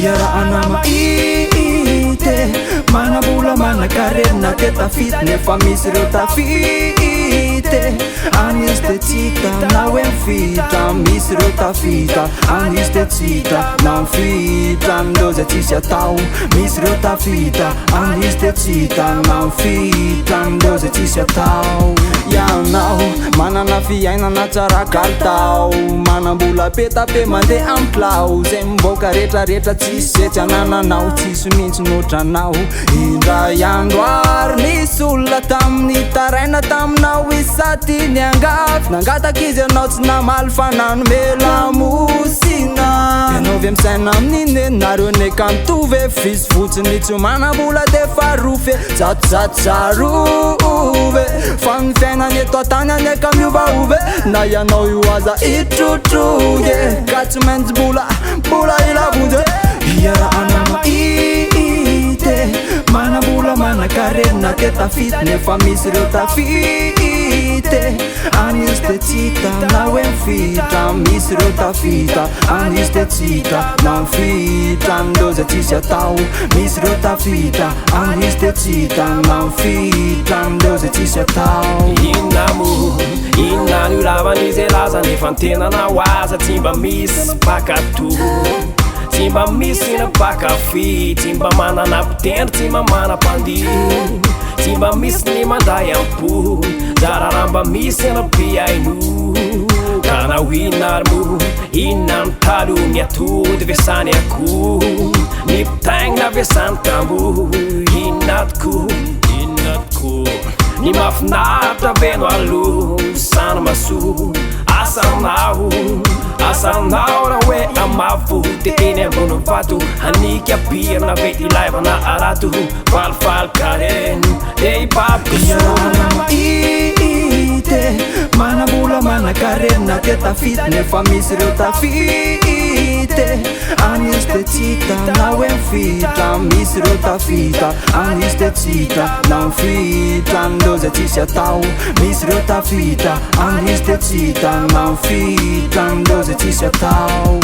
Iarahana maity manambola manakarena te tafity nefa misy reo tafity anizy te tsita na hoe mifita misy reo tafita anizy te tsita na mifita ndreo zay tsisy atao misy reo tafita anizy te tsita na mifita ndreo zay tsisy atao ianao manana fiainana tsara kalitao manambola petape mandeha amplao zay miboaka rehetrarehetra tsisy zay tsy anananao tsisy mihitsy notranao indray andro ary nisy olona tamin'ny taraina taminao isaty ny angafy nangataky izy anao tsy namaly fa nanome lamosina ianao ve misaina amin'iny nareo neka mitovy fisy fotsiny tsy manambola de farofy jatojatosarove fa ny fiainany eto tany aneka miovaove na ianao io aza itrotroge ka tsy maintsy bola ilavonje iarahana maity manambola manakarena te tafity nefa misy reo tafity anizy te tsita na hoe mifita misy reo tafita anizy te tsita na mifita ndreo zay tsisy atao misy reo tafita anizy te tsita na mifita ndreo zay tsisy atao inona io lavan'izy elaza nefa ntenanao aza tsy mba misy pakato tsy mba misy na pakafy tsy mba manana mpitendry tsy mba manam-pandy tsy mba misy ny manday ampo zarara mba misy na piaino ka na hoinarimo inona mitalo ny atody vesany ako ny mpitaigna vesany tambo inona toko ny mafinaritra veno alo sany maso asanao raha hoe amavo teteny ambony vato anika pirina ve ilaivana arato falifaly karen de ipapiko iarahana maity manambola manakarena te tafity nefa misy reo tafity anizy te tsita na hoe mifita misy reo tafita anizy te tsita na mifita ndreo zay tsisy atao misy reo tafita anizy te tsita na mifita ndreo zay tsisy atao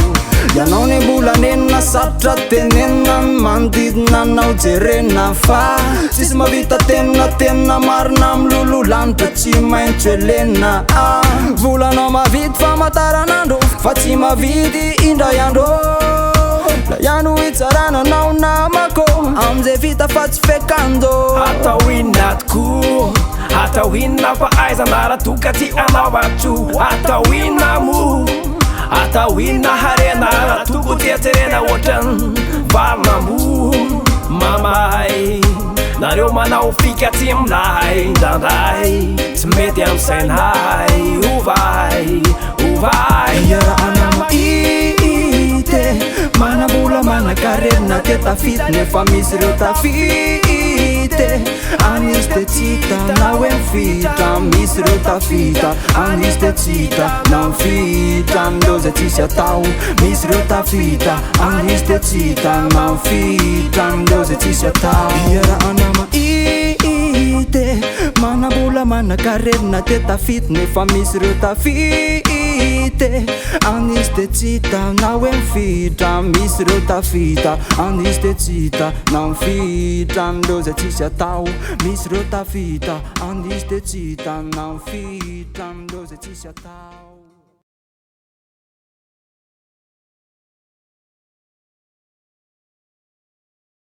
ianao ny mbola nenina sarotra tenena manodidina anao jerena fa tsisy mavita tenina marina milolo lanitra tsy maintsy elena volanao mavidy famataranandro fa tsy mavidy indray andro la iano hitsarananao namako amizay vita fa tsy fekando atao inona toko atao inona fa aizana raha toka tsy anaovatro atao inona mo atao inona harena raha toko tietserena ohatrany valinambo mamay nareo manao fika tsy milay ndrandray tsy mety am'sainay ovay iarahana maity manambola manakarena te tafity nefa misy reo tafity anizy te tsita na hoe mifita misy reo tafita anizy te tsita na mifita ndreo zay tsisy atao misy reo tafita anizy te tsita na mifita ndreo zay tsisy atao iarahana maity manambola manakarena te tafity nefa misy reo tafity anizy te tsita na hoe mifita misy reo tafita anizy te tsita na mifita ndreo zay tsisy atao misy reo tafita anizy te tsita na mifita ndreo zay tsisy atao